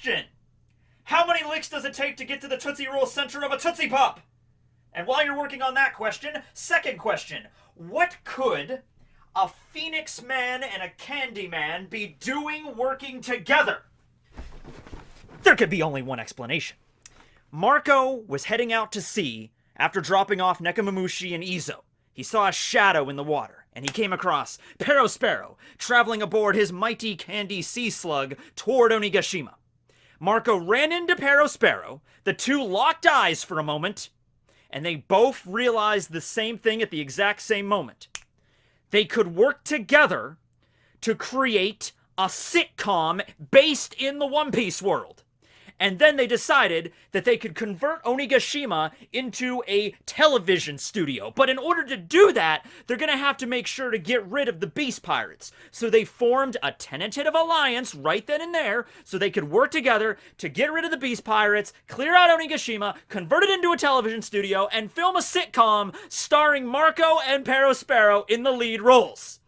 question. How many licks does it take to get to the Tootsie Roll center of a Tootsie Pop? And while you're working on that question, second question. What could a Phoenix Man and a Candy Man be doing working together? There could be only one explanation. Marco was heading out to sea after dropping off Nekomamushi and Izo. He saw a shadow in the water, and he came across Perospero traveling aboard his mighty candy sea slug toward Onigashima. Marco ran into Perospero, the two locked eyes for a moment, and they both realized the same thing at the exact same moment. They could work together to create a sitcom based in the One Piece world. And then they decided that they could convert Onigashima into a television studio. But in order to do that, they're going to have to make sure to get rid of the Beast Pirates. So they formed a tentative alliance right then and there so they could work together to get rid of the Beast Pirates, clear out Onigashima, convert it into a television studio, and film a sitcom starring Marco and Perospero in the lead roles.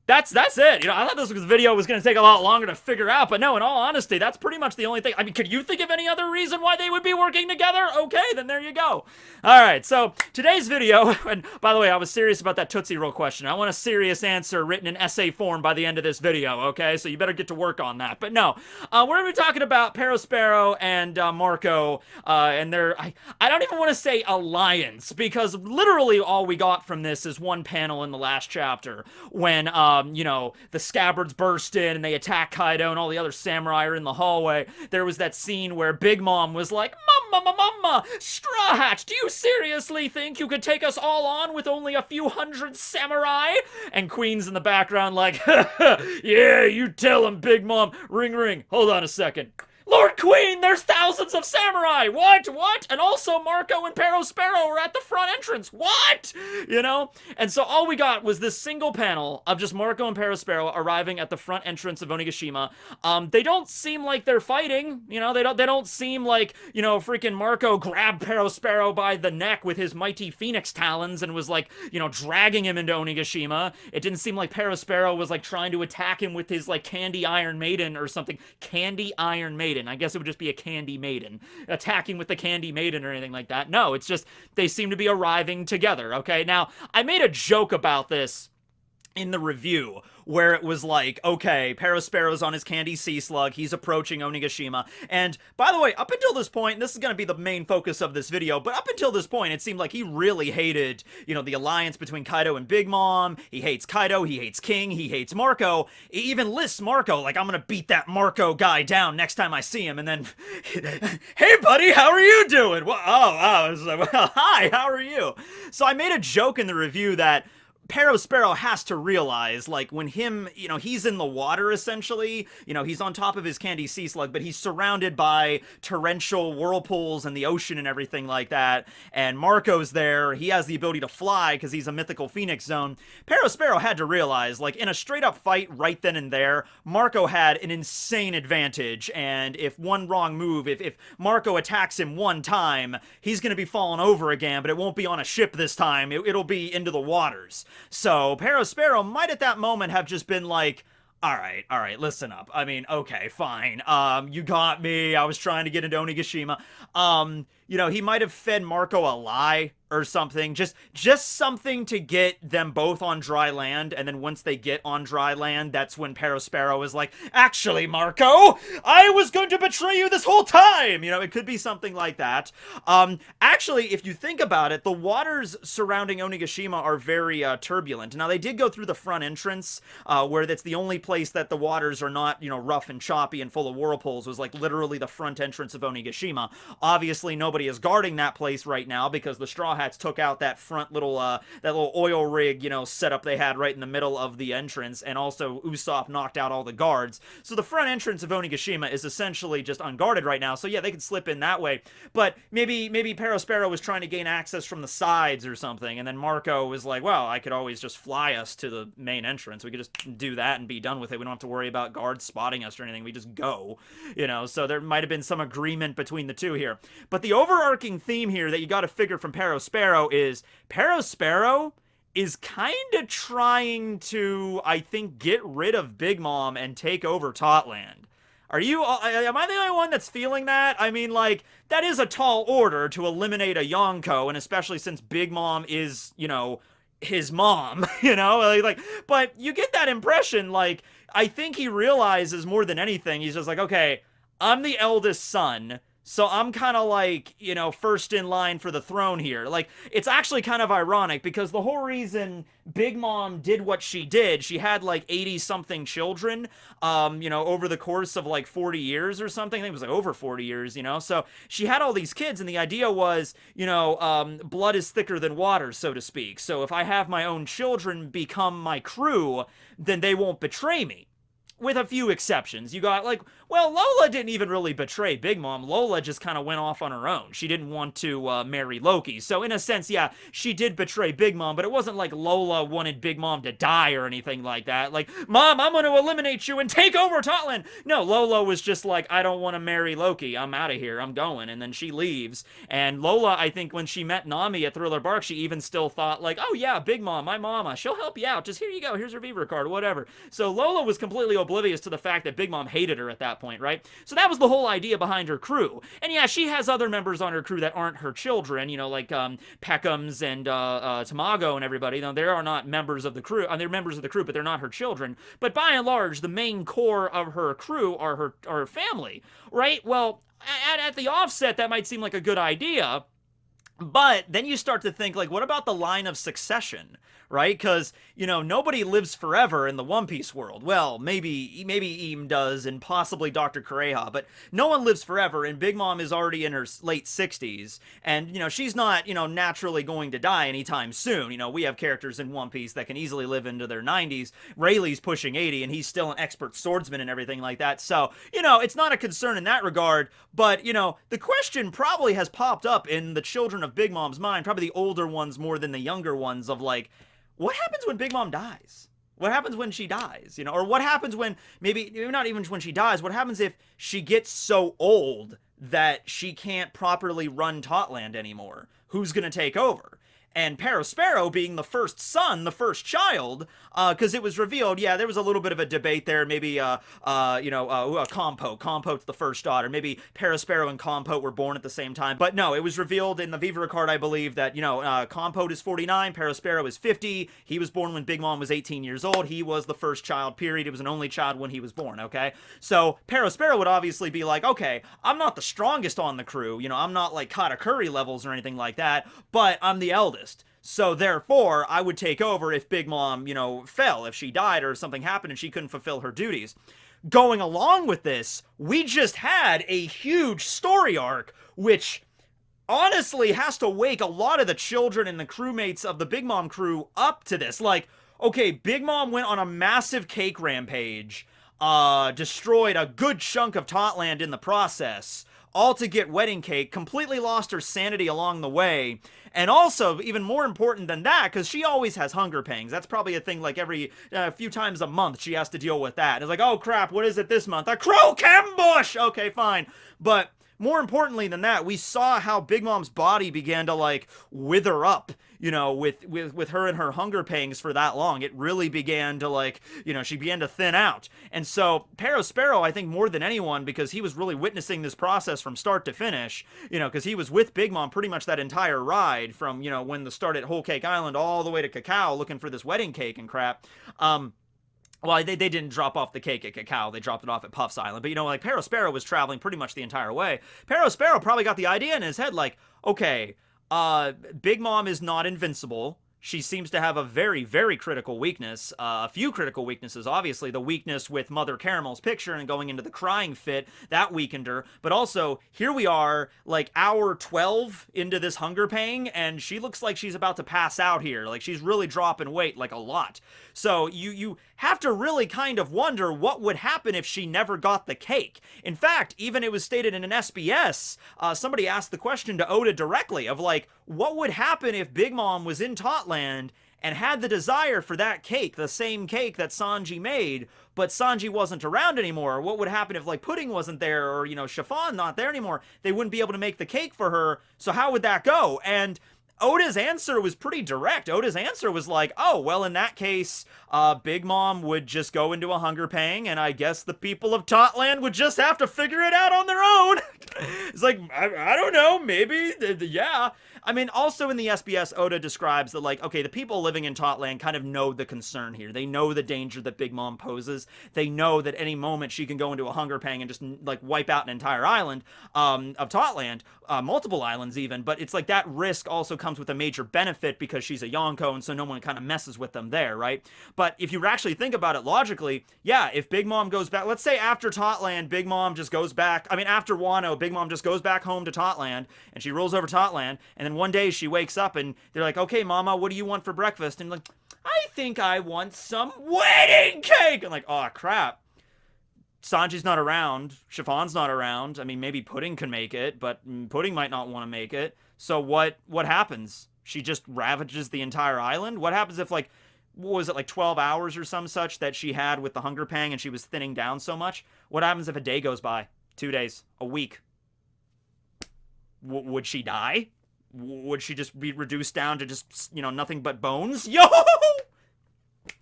That's it. I thought this video was going to take a lot longer to figure out, but no, in all honesty, that's pretty much the only thing. I mean, could you think of any other reason why they would be working together? Okay, then there you go. All right, so today's video, and by the way, I was serious about that Tootsie Roll question. I want a serious answer written in essay form by the end of this video, okay? So you better get to work on that. But no, we're going to be talking about Perospero and Marco, and their, I don't even want to say alliance, because literally all we got from this is one panel in the last chapter when, the scabbards burst in and they attack Kaido and all the other samurai are in the hallway. There was that scene where Big Mom was like, Mama, Straw Hat, do you seriously think you could take us all on with only a few hundred samurai? And Queen's in the background like, yeah, you tell him, Big Mom. Ring, ring. Hold on a second. Lord Queen, there's thousands of samurai! What? And also Marco and Perospero are at the front entrance! What? And so all we got was this single panel of just Marco and Perospero arriving at the front entrance of Onigashima. They don't seem like they're fighting, they don't seem like, freaking Marco grabbed Perospero by the neck with his mighty phoenix talons and was like, dragging him into Onigashima. It didn't seem like Perospero was like trying to attack him with his like Candy Iron Maiden or something. Candy Iron Maiden. I guess it would just be a Candy Maiden. Attacking with the Candy Maiden or anything like that. No, it's just they seem to be arriving together, okay? Now, I made a joke about this in the review, where it was like, okay, Perospero's on his Candy Sea Slug, he's approaching Onigashima, and by the way, up until this point, this is going to be the main focus of this video, but up until this point, it seemed like he really hated, the alliance between Kaido and Big Mom. He hates Kaido, he hates King, he hates Marco. He even lists Marco, like, I'm gonna beat that Marco guy down next time I see him, and then, hey buddy, how are you doing? Well, hi, how are you? So I made a joke in the review that Perospero has to realize, like, when he's in the water, essentially, he's on top of his Candy Sea Slug, but he's surrounded by torrential whirlpools and the ocean and everything like that, and Marco's there, he has the ability to fly because he's a mythical Phoenix Zone. Perospero had to realize, like, in a straight-up fight right then and there, Marco had an insane advantage, and if one wrong move, if Marco attacks him one time, he's gonna be falling over again, but it won't be on a ship this time, it'll be into the waters. So, Perospero might at that moment have just been like, all right, listen up. I mean, okay, fine. You got me. I was trying to get into Onigashima. He might have fed Marco a lie or something. Just something to get them both on dry land, and then once they get on dry land, that's when Perospero is like, actually, Marco, I was going to betray you this whole time! It could be something like that. Actually, if you think about it, the waters surrounding Onigashima are very turbulent. Now, they did go through the front entrance, where that's the only place that the waters are not, rough and choppy and full of whirlpools, was like literally the front entrance of Onigashima. Obviously, nobody is guarding that place right now because the Straw Hats took out that front little oil rig, setup they had right in the middle of the entrance, and also Usopp knocked out all the guards. So the front entrance of Onigashima is essentially just unguarded right now. So yeah, they could slip in that way. But maybe Perospero was trying to gain access from the sides or something, and then Marco was like, well, I could always just fly us to the main entrance. We could just do that and be done with it. We don't have to worry about guards spotting us or anything. We just go, So there might have been some agreement between the two here. But the overarching theme here that you got to figure from Perospero is Perospero is kind of trying to, I think, get rid of Big Mom and take over Totland. Am I the only one that's feeling that? I mean, like, that is a tall order to eliminate a Yonko, and especially since Big Mom is, his mom, but you get that impression, like, I think he realizes more than anything, he's just like, okay, I'm the eldest son, so I'm kind of like, first in line for the throne here. Like, it's actually kind of ironic because the whole reason Big Mom did what she did, she had like 80-something children, over the course of like 40 years or something. I think it was like over 40 years, So she had all these kids, and the idea was, blood is thicker than water, so to speak. So if I have my own children become my crew, then they won't betray me. With a few exceptions. You got, like, well, Lola didn't even really betray Big Mom. Lola just kind of went off on her own. She didn't want to marry Loki. So in a sense, yeah, she did betray Big Mom, but it wasn't like Lola wanted Big Mom to die or anything like that. Like, Mom, I'm going to eliminate you and take over Totland. No, Lola was just like, I don't want to marry Loki. I'm out of here. I'm going. And then she leaves. And Lola, I think when she met Nami at Thriller Bark, she even still thought like, oh yeah, Big Mom, my mama, she'll help you out. Just here you go. Here's her Viva card, whatever. So Lola was completely oblivious to the fact that Big Mom hated her at that point, right? So that was the whole idea behind her crew. And yeah, she has other members on her crew that aren't her children, like Peckham's and Tamago and everybody. Now, they are not members of the crew. They're members of the crew, but they're not her children. But by and large, the main core of her crew are her family, right? Well, at the offset, that might seem like a good idea. But then you start to think, like, what about the line of succession, right? Because, nobody lives forever in the One Piece world. Well, maybe Eam does, and possibly Dr. Kureha, but no one lives forever, and Big Mom is already in her late 60s, and, she's not, naturally going to die anytime soon. We have characters in One Piece that can easily live into their 90s. Rayleigh's pushing 80, and he's still an expert swordsman and everything like that, so, it's not a concern in that regard, but, the question probably has popped up in the children of Big Mom's mind, probably the older ones more than the younger ones, of like, what happens when Big Mom dies? What happens when she dies? Or what happens when, maybe not even when she dies, what happens if she gets so old that she can't properly run Totland anymore? Who's gonna take over? And Perospero being the first son, the first child, because it was revealed, yeah, there was a little bit of a debate there, maybe, Compote. Compote's the first daughter. Maybe Perospero and Compote were born at the same time. But no, it was revealed in the Viva card, I believe, that, Compote is 49, Perospero is 50. He was born when Big Mom was 18 years old. He was the first child, period. He was an only child when he was born, okay? So Perospero would obviously be like, okay, I'm not the strongest on the crew. I'm not like Katakuri levels or anything like that, but I'm the eldest. So therefore, I would take over if Big Mom, fell, if she died or something happened and she couldn't fulfill her duties. Going along with this, we just had a huge story arc, which honestly has to wake a lot of the children and the crewmates of the Big Mom crew up to this. Like, okay, Big Mom went on a massive cake rampage, destroyed a good chunk of Totland in the process, all to get wedding cake, completely lost her sanity along the way, and also, even more important than that, because she always has hunger pangs. That's probably a thing, like every few times a month she has to deal with that. It's like, oh crap, what is it this month? A croak ambush! Okay, fine. But more importantly than that, we saw how Big Mom's body began to, like, wither up, with her and her hunger pangs for that long. It really began to, like, she began to thin out. And so, Perospero, I think more than anyone, because he was really witnessing this process from start to finish, because he was with Big Mom pretty much that entire ride from, when the start at Whole Cake Island all the way to Cacao looking for this wedding cake and crap. Well, they didn't drop off the cake at Cacao. They dropped it off at Puff's Island. But, like, Perospero was traveling pretty much the entire way. Perospero probably got the idea in his head, like, okay, Big Mom is not invincible. She seems to have a very, very critical weakness. A few critical weaknesses, obviously. The weakness with Mother Caramel's picture and going into the crying fit, that weakened her. But also, here we are, like, hour 12 into this hunger pang, and she looks like she's about to pass out here. Like, she's really dropping weight, like, a lot. So, you have to really kind of wonder what would happen if she never got the cake. In fact, even it was stated in an SBS, somebody asked the question to Oda directly of, like, what would happen if Big Mom was in Totland and had the desire for that cake, the same cake that Sanji made, but Sanji wasn't around anymore? What would happen if, like, Pudding wasn't there, or, Chiffon not there anymore? They wouldn't be able to make the cake for her, so how would that go? And Oda's answer was pretty direct. Oda's answer was like, oh, well, in that case, Big Mom would just go into a hunger pang, and I guess the people of Totland would just have to figure it out on their own. It's like, I don't know, maybe, yeah. I mean, also in the SBS, Oda describes that, like, okay, the people living in Totland kind of know the concern here. They know the danger that Big Mom poses. They know that any moment she can go into a hunger pang and just, like, wipe out an entire island of Totland, multiple islands even. But it's like that risk also comes with a major benefit because she's a Yonko, and so no one kind of messes with them there, right? But if you actually think about it logically, yeah, if Big Mom goes back, let's say after Totland, Big Mom just goes back, I mean, after Wano, Big Mom just goes back home to Totland, and she rules over Totland, and then one day she wakes up and they're like, okay, Mama, what do you want for breakfast? And like, I think I want some wedding cake. And like, oh, crap. Sanji's not around. Chiffon's not around. I mean, maybe Pudding can make it, but Pudding might not want to make it. So what happens? She just ravages the entire island? What happens if, like, what was it, like 12 hours or some such that she had with the hunger pang and she was thinning down so much? What happens if a day goes by? 2 days? A week? Would she die? Would she just be reduced down to just, you know, nothing but bones? Yo!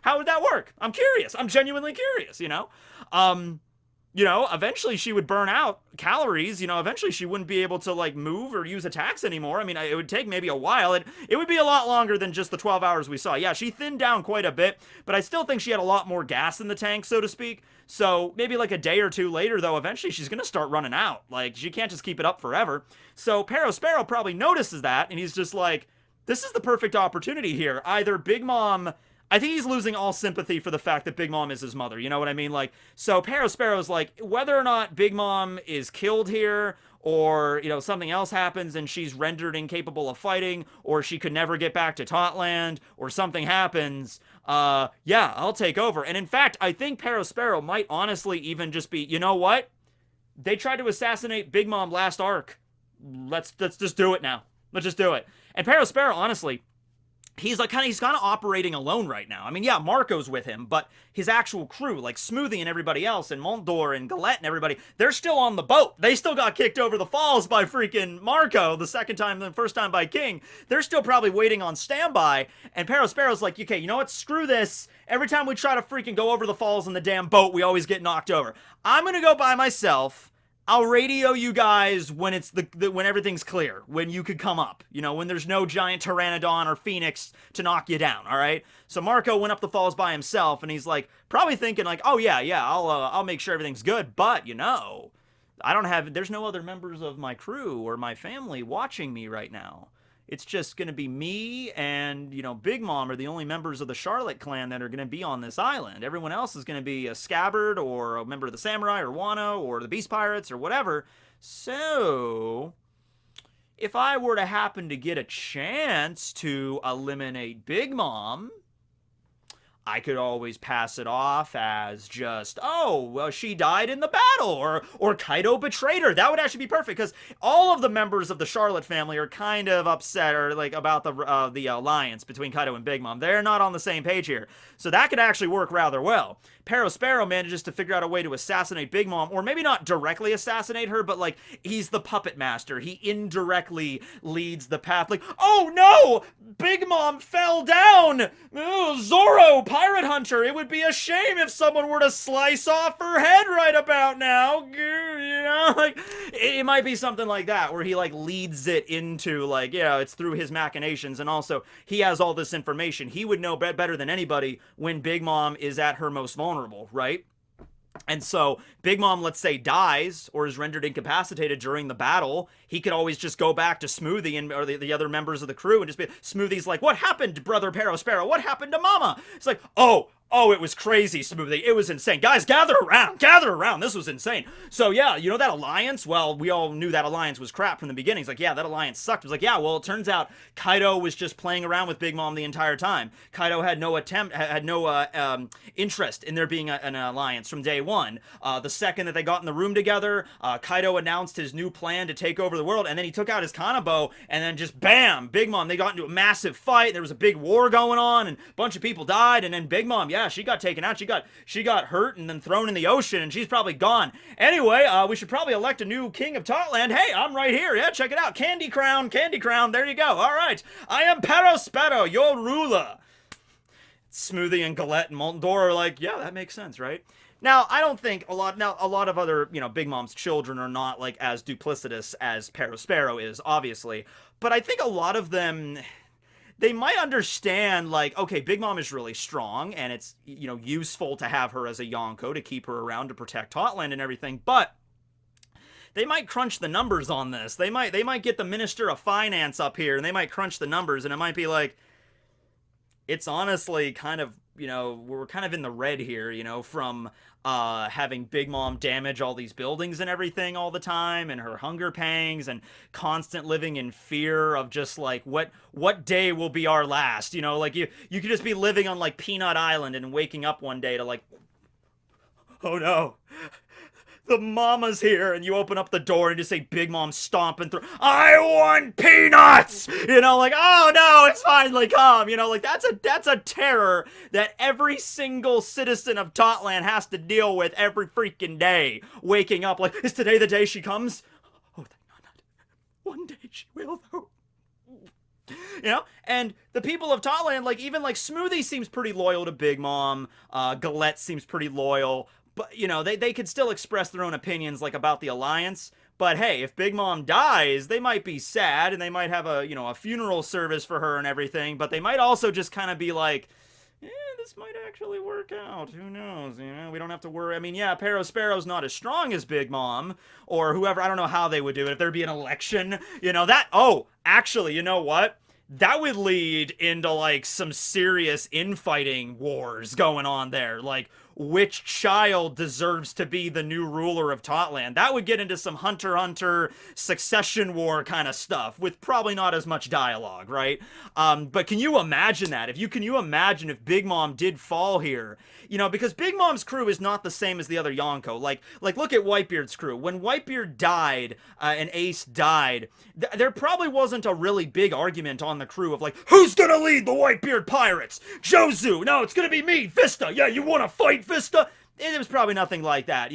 How would that work? I'm curious. I'm genuinely curious, you know? You know, eventually she would burn out calories. You know, eventually she wouldn't be able to, like, move or use attacks anymore. I mean, it would take maybe a while. It would be a lot longer than just the 12 hours we saw. Yeah, she thinned down quite a bit, but I still think she had a lot more gas in the tank, so to speak. So maybe like a day or two later, though, eventually she's going to start running out. Like, she can't just keep it up forever. So Perospero probably notices that, and he's just like, this is the perfect opportunity here. Either Big Mom... I think he's losing all sympathy for the fact that Big Mom is his mother. You know what I mean? Like, so Perospero's like, whether or not Big Mom is killed here, or, you know, something else happens and she's rendered incapable of fighting, or she could never get back to Totland, or something happens, yeah, I'll take over. And in fact, I think Perospero might honestly even just be, you know what? They tried to assassinate Big Mom last arc. Let's just do it now. Let's just do it. And Perospero, honestly, he's kind of operating alone right now. I mean, yeah, Marco's with him, but his actual crew, like Smoothie and everybody else, and Mondor and Galette and everybody, they're still on the boat. They still got kicked over the falls by freaking Marco the first time by King. They're still probably waiting on standby, and Perospero's like, okay, you know what? Screw this. Every time we try to freaking go over the falls in the damn boat, we always get knocked over. I'm gonna go by myself. I'll radio you guys when it's when everything's clear, when you could come up, you know, when there's no giant pteranodon or phoenix to knock you down, all right? So Marco went up the falls by himself, and he's like, probably thinking like, oh yeah, I'll make sure everything's good, but you know, there's no other members of my crew or my family watching me right now. It's just going to be me and, you know, Big Mom are the only members of the Charlotte clan that are going to be on this island. Everyone else is going to be a scabbard or a member of the Samurai or Wano or the Beast Pirates or whatever. So, if I were to happen to get a chance to eliminate Big Mom, I could always pass it off as just, oh, well, she died in the battle, or Kaido betrayed her. That would actually be perfect, because all of the members of the Charlotte family are kind of upset or like about the alliance between Kaido and Big Mom. They're not on the same page here. So that could actually work rather well. Perospero manages to figure out a way to assassinate Big Mom, or maybe not directly assassinate her, but like, he's the puppet master. He indirectly leads the path. Like, oh no! Big Mom fell down! Oh, Zoro, pirate hunter! It would be a shame if someone were to slice off her head right about now! You know, like, it might be something like that, where he like leads it into, like, you know, it's through his machinations, and also, he has all this information. He would know better than anybody when Big Mom is at her most vulnerable, right? And so, Big Mom, let's say, dies or is rendered incapacitated during the battle. He could always just go back to Smoothie and or the other members of the crew and just be, Smoothie's like, what happened, brother Perospero? What happened to Mama? It's like, oh, it was crazy, Smoothie. It was insane. Guys, gather around. This was insane. So, yeah, you know that alliance? Well, we all knew that alliance was crap from the beginning. It's like, yeah, that alliance sucked. It was like, yeah, well, it turns out Kaido was just playing around with Big Mom the entire time. Kaido had no interest in there being an alliance from day one. The second that they got in the room together, Kaido announced his new plan to take over the world, and then he took out his Kanabo, and then just bam, Big Mom, they got into a massive fight. There was a big war going on, and a bunch of people died, and then Big Mom, yeah, Yeah, she got taken out. She got hurt and then thrown in the ocean, and she's probably gone. Anyway, we should probably elect a new king of Totland. Hey, I'm right here. Yeah, check it out. Candy crown, candy crown. There you go. All right. I am Perospero, your ruler. Smoothie and Galette and Molten Door are like, yeah, that makes sense, right? Now, I don't think a lot of other, Big Mom's children are not, like, as duplicitous as Perospero is, obviously. But I think a lot of them, they might understand, like, okay, Big Mom is really strong, and it's, useful to have her as a Yonko to keep her around to protect Totland and everything, but they might crunch the numbers on this. They might get the Minister of Finance up here, and they might crunch the numbers, and it might be like, it's honestly kind of, we're kind of in the red here, from having Big Mom damage all these buildings and everything all the time, and her hunger pangs, and constant living in fear of just, like, what day will be our last, like, you could just be living on, like, Peanut Island and waking up one day to, like, oh no, the mama's here, and you open up the door and just say Big Mom stomping through, I want peanuts! Like, oh no, it's finally come, like, that's a terror that every single citizen of Totland has to deal with every freaking day, waking up like, is today the day she comes? Oh, not one day she will, though. And the people of Totland, like, even, like, Smoothie seems pretty loyal to Big Mom, Galette seems pretty loyal, but, they could still express their own opinions, like, about the alliance. But hey, if Big Mom dies, they might be sad, and they might have a, a funeral service for her and everything, but they might also just kind of be like, this might actually work out. Who knows? We don't have to worry. I mean, yeah, Perospero's not as strong as Big Mom, or whoever. I don't know how they would do it. If there'd be an election, actually, you know what? That would lead into, like, some serious infighting wars going on there. Like, which child deserves to be the new ruler of Totland? That would get into some Hunter x Hunter succession war kind of stuff, with probably not as much dialogue, right? But can you imagine that? Can you imagine if Big Mom did fall here? Because Big Mom's crew is not the same as the other Yonko. Like look at Whitebeard's crew. When Whitebeard died, and Ace died, there probably wasn't a really big argument on the crew of, like, who's gonna lead the Whitebeard pirates? Jozu! No, it's gonna be me! Vista! Yeah, you wanna fight, Vista? It was probably nothing like that.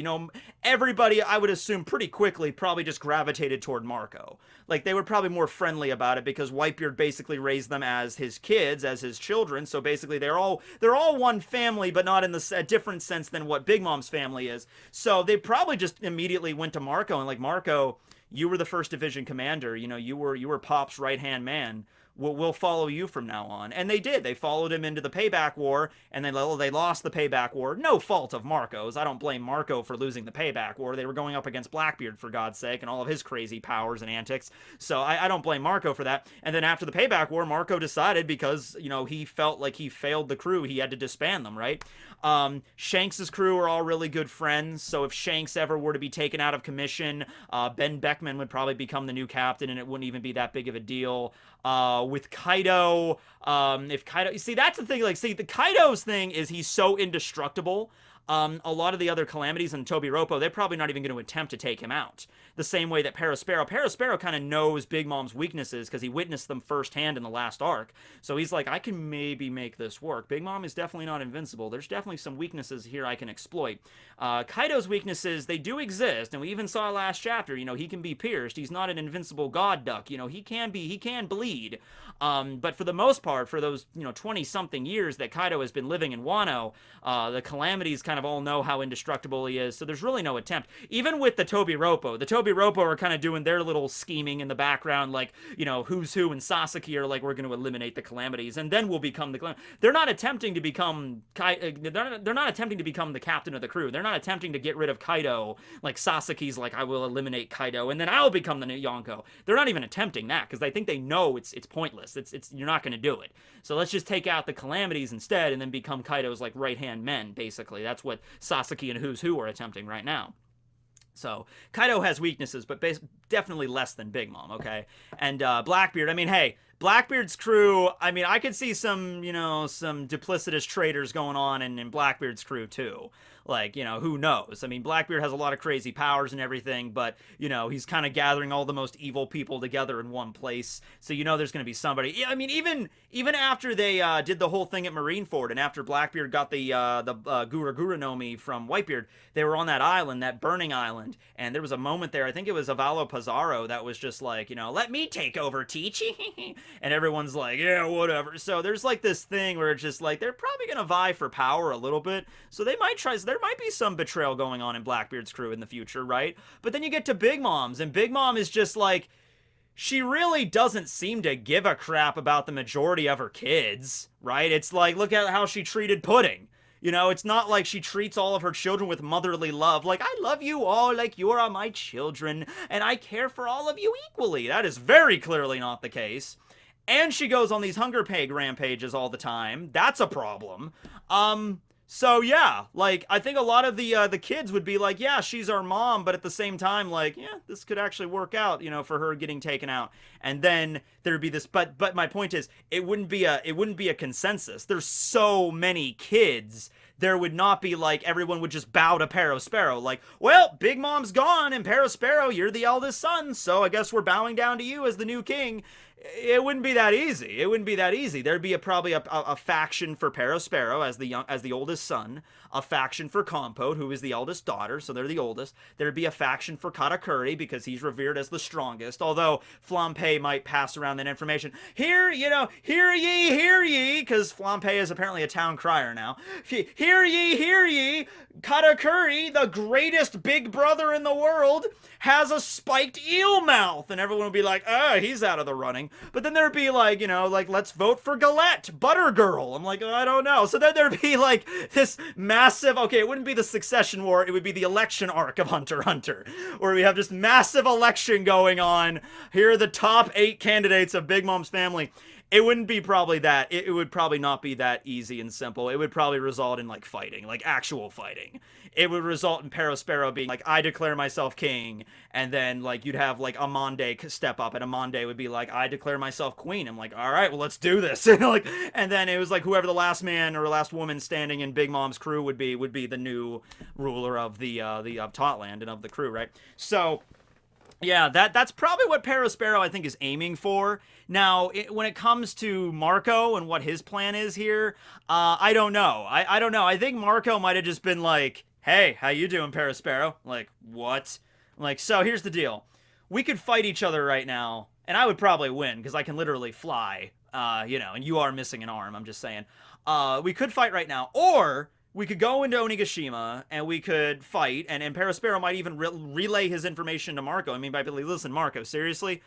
Everybody, I would assume, pretty quickly probably just gravitated toward Marco. Like, they were probably more friendly about it because Whitebeard basically raised them as his kids, as his children. So basically, they're all one family, but not in a different sense than what Big Mom's family is. So they probably just immediately went to Marco and, like, Marco, you were the 1st Division commander. You were Pop's right-hand man. We'll follow you from now on. And they did. They followed him into the Payback War, and then they lost the Payback War. No fault of Marco's. I don't blame Marco for losing the Payback War. They were going up against Blackbeard, for God's sake, and all of his crazy powers and antics. So I don't blame Marco for that. And then after the Payback War, Marco decided, because, he felt like he failed the crew, he had to disband them, right? Shanks's crew are all really good friends, so if Shanks ever were to be taken out of commission, Ben Beckman would probably become the new captain, and it wouldn't even be that big of a deal. With Kaido, if Kaido, you see, that's the thing, like, see, the Kaido's thing is he's so indestructible. A lot of the other Calamities and Tobiropo, they're probably not even going to attempt to take him out. The same way that Perospero kind of knows Big Mom's weaknesses because he witnessed them firsthand in the last arc. So he's like, I can maybe make this work. Big Mom is definitely not invincible. There's definitely some weaknesses here I can exploit. Kaido's weaknesses, they do exist, and we even saw last chapter, he can be pierced. He's not an invincible god duck. He can bleed. But for the most part, for those, 20-something years that Kaido has been living in Wano, the Calamities kind of all know how indestructible he is, so there's really no attempt. Even with the Tobiropo are kind of doing their little scheming in the background, like, Who's Who and Sasaki are like, we're going to eliminate the Calamities, and then we'll become the Calamities. They're not attempting to become they're not attempting to become the captain of the crew. They're not attempting to get rid of Kaido, like Sasaki's like, I will eliminate Kaido, and then I'll become the new Yonko. They're not even attempting that, because I think they know it's pointless. It's you're not going to do it. So let's just take out the Calamities instead, and then become Kaido's, like, right-hand men, basically. That's what Sasaki and Who's Who are attempting right now. So, Kaido has weaknesses, but definitely less than Big Mom, okay? And Blackbeard, I mean, hey, Blackbeard's crew, I mean, I could see some, some duplicitous traders going on in Blackbeard's crew too. Like, who knows? I mean, Blackbeard has a lot of crazy powers and everything, but, he's kind of gathering all the most evil people together in one place. So, there's going to be somebody. Yeah, I mean, even after they did the whole thing at Marineford, and after Blackbeard got the Gura Gura Nomi from Whitebeard, they were on that island, that burning island, and there was a moment there, I think it was Avalo Pizarro, that was just like, let me take over, Teach. And everyone's like, yeah, whatever. So there's like this thing where it's just like, they're probably going to vie for power a little bit. So they might try, there might be some betrayal going on in Blackbeard's crew in the future, right? But then you get to Big Mom's, and Big Mom is just like, she really doesn't seem to give a crap about the majority of her kids, right? It's like, look at how she treated Pudding. It's not like she treats all of her children with motherly love. Like, I love you all like you are my children, and I care for all of you equally. That is very clearly not the case. And she goes on these hunger peg rampages all the time. That's a problem. So yeah, like, I think a lot of the kids would be like, yeah, she's our mom, but at the same time, like, yeah, this could actually work out, for her getting taken out. And then there'd be this, but my point is, it wouldn't be a consensus. There's so many kids. There would not be like everyone would just bow to Perospero. Like, well, Big Mom's gone, and Perospero, you're the eldest son, so I guess we're bowing down to you as the new king. It wouldn't be that easy. It wouldn't be that easy. There'd be probably a faction for Perospero as the oldest son, a faction for Compote, who is the eldest daughter, so they're the oldest. There'd be a faction for Katakuri because he's revered as the strongest. Although Flampe might pass around that information. Hear ye, because Flampe is apparently a town crier now. Hear ye, Katakuri, the greatest big brother in the world, has a spiked eel mouth, and everyone would be like, oh, he's out of the running. But then there'd be like, let's vote for Galette, Butter Girl. I'm like, I don't know. So then there'd be like this massive, okay, it wouldn't be the succession war, it would be the election arc of Hunter x Hunter, where we have just massive election going on. Here are the top 8 candidates of Big Mom's family. It wouldn't be probably that. It would probably not be that easy and simple. It would probably result in like fighting, like actual fighting. It would result in Perospero being like, I declare myself king, and then like you'd have like Amande step up, and Amande would be like, I declare myself queen. I'm like, all right, well, let's do this. And then it was like whoever the last man or last woman standing in Big Mom's crew would be the new ruler of the of Totland and of the crew, right? So yeah, that's probably what Perospero, I think, is aiming for. Now, when it comes to Marco and what his plan is here, I don't know. I don't know. I think Marco might have just been like, hey, how you doing, Perospero? Like, what? Like, so here's the deal. We could fight each other right now, and I would probably win, because I can literally fly, and you are missing an arm, I'm just saying. We could fight right now, or we could go into Onigashima, and we could fight, and Perospero might even relay his information to Marco. I mean, by like, listen, Marco, seriously?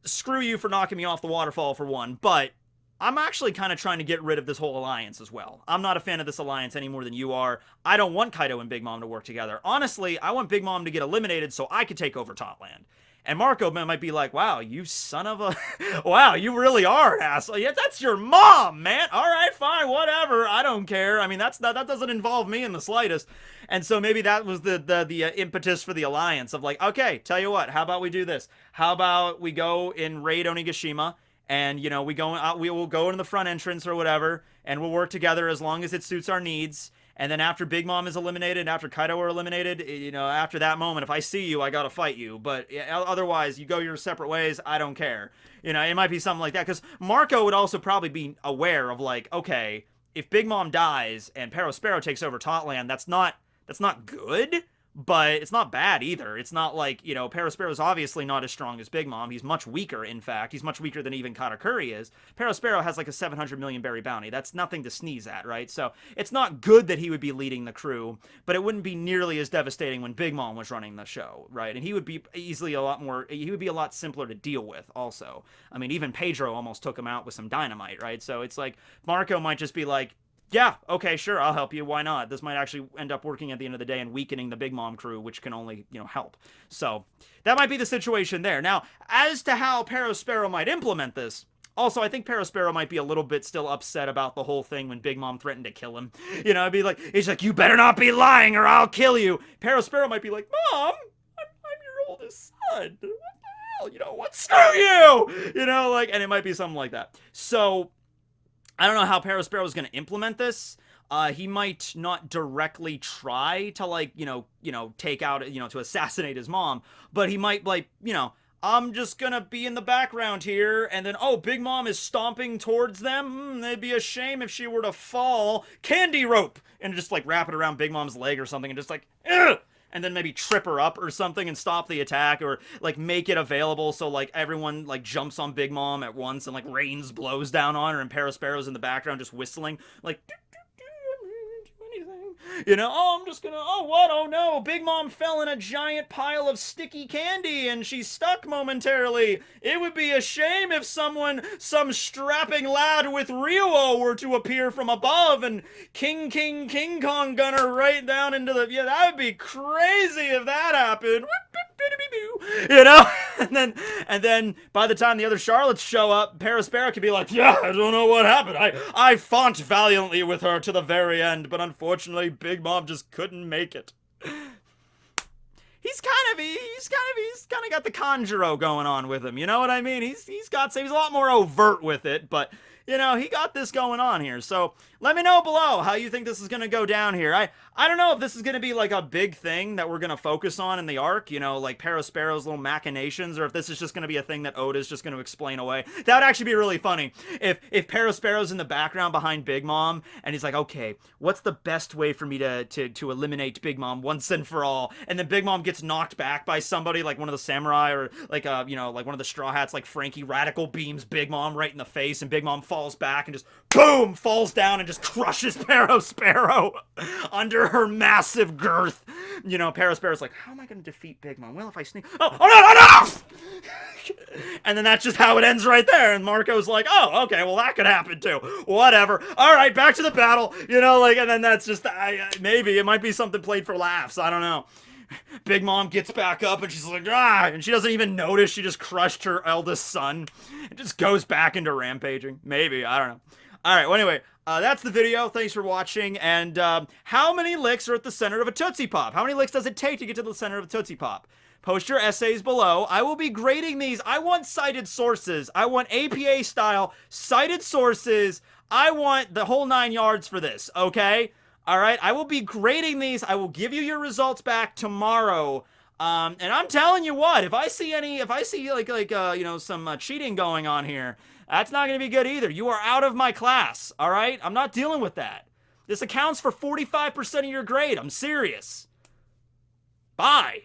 Screw you for knocking me off the waterfall, for one, but I'm actually kind of trying to get rid of this whole alliance as well. I'm not a fan of this alliance any more than you are. I don't want Kaido and Big Mom to work together. Honestly, I want Big Mom to get eliminated so I could take over Totland. And Marco might be like, wow, you son of a... wow, you really are an asshole. Yeah, that's your mom, man. All right, fine, whatever. I don't care. I mean, that doesn't involve me in the slightest. And so maybe that was the impetus for the alliance of like, okay, tell you what, how about we do this? How about we go and raid Onigashima, and, we will go in the front entrance or whatever, and we'll work together as long as it suits our needs. And then after Big Mom is eliminated, and after Kaido are eliminated, after that moment, if I see you, I gotta fight you. But otherwise, you go your separate ways, I don't care. It might be something like that. Because Marco would also probably be aware of like, okay, if Big Mom dies and Perospero takes over Totland, that's not good. But it's not bad either. It's not like, Perospero is obviously not as strong as Big Mom. He's much weaker, in fact. He's much weaker than even Katakuri is. Perospero has like a 700 million berry bounty. That's nothing to sneeze at, right? So it's not good that he would be leading the crew, but it wouldn't be nearly as devastating when Big Mom was running the show, right? And he would be he would be a lot simpler to deal with also. I mean, even Pedro almost took him out with some dynamite, right? So it's like, Marco might just be like, yeah, okay, sure, I'll help you. Why not? This might actually end up working at the end of the day and weakening the Big Mom crew, which can only, help. So that might be the situation there. Now, as to how Perospero might implement this, also, I think Perospero might be a little bit still upset about the whole thing when Big Mom threatened to kill him. It'd be like, he's like, you better not be lying or I'll kill you. Perospero might be like, Mom, I'm your oldest son. What the well, you know what, screw you! You know, like, and it might be something like that. So, I don't know how Perospero is going to implement this. He might not directly try to, like, take out, to assassinate his mom, but he might, like, I'm just gonna be in the background here, and then, oh, Big Mom is stomping towards them. It'd be a shame if she were to fall. Candy rope! And just, like, wrap it around Big Mom's leg or something, and just, like, ugh! And then maybe trip her up or something and stop the attack, or, like, make it available so, like, everyone, like, jumps on Big Mom at once and, like, rains blows down on her, and Perospero's in the background just whistling, like, oh, I'm just gonna, oh, what, oh no, Big Mom fell in a giant pile of sticky candy and she's stuck momentarily. It would be a shame if some strapping lad with Ryuo were to appear from above and King Kong gunner right down into the, that would be crazy if that happened. And then by the time the other Charlottes show up, Perospero could be like, yeah, I don't know what happened. I fought valiantly with her to the very end, but unfortunately Big Mom just couldn't make it. He's kind of got the Conjuro going on with him, you know what I mean? He's a lot more overt with it, but he got this going on here. So let me know below how you think this is going to go down here. I don't know if this is going to be like a big thing that we're going to focus on in the arc, like Perospero's little machinations, or if this is just going to be a thing that Oda's just going to explain away. That would actually be really funny if Perospero's in the background behind Big Mom and he's like, okay, what's the best way for me to eliminate Big Mom once and for all? And then Big Mom gets knocked back by somebody, like one of the samurai, or like like one of the Straw Hats, like Frankie radical beams Big Mom right in the face, and Big Mom falls back and just boom, falls down and just crushes Perospero under her massive girth. Perospero's like, how am I going to defeat Big Mom? Well, if I sneak... Oh, no! And then that's just how it ends right there. And Marco's like, oh, okay, well, that could happen too. Whatever. All right, back to the battle. And then that's just... maybe it might be something played for laughs. I don't know. Big Mom gets back up and she's like, and she doesn't even notice she just crushed her eldest son. It just goes back into rampaging. Maybe, I don't know. Alright, well anyway, that's the video. Thanks for watching, and how many licks are at the center of a Tootsie Pop? How many licks does it take to get to the center of a Tootsie Pop? Post your essays below. I will be grading these. I want cited sources. I want APA style cited sources. I want the whole 9 yards for this, okay? All right, I will be grading these. I will give you your results back tomorrow. And I'm telling you what, if I see some cheating going on here, that's not going to be good either. You are out of my class, all right? I'm not dealing with that. This accounts for 45% of your grade. I'm serious. Bye.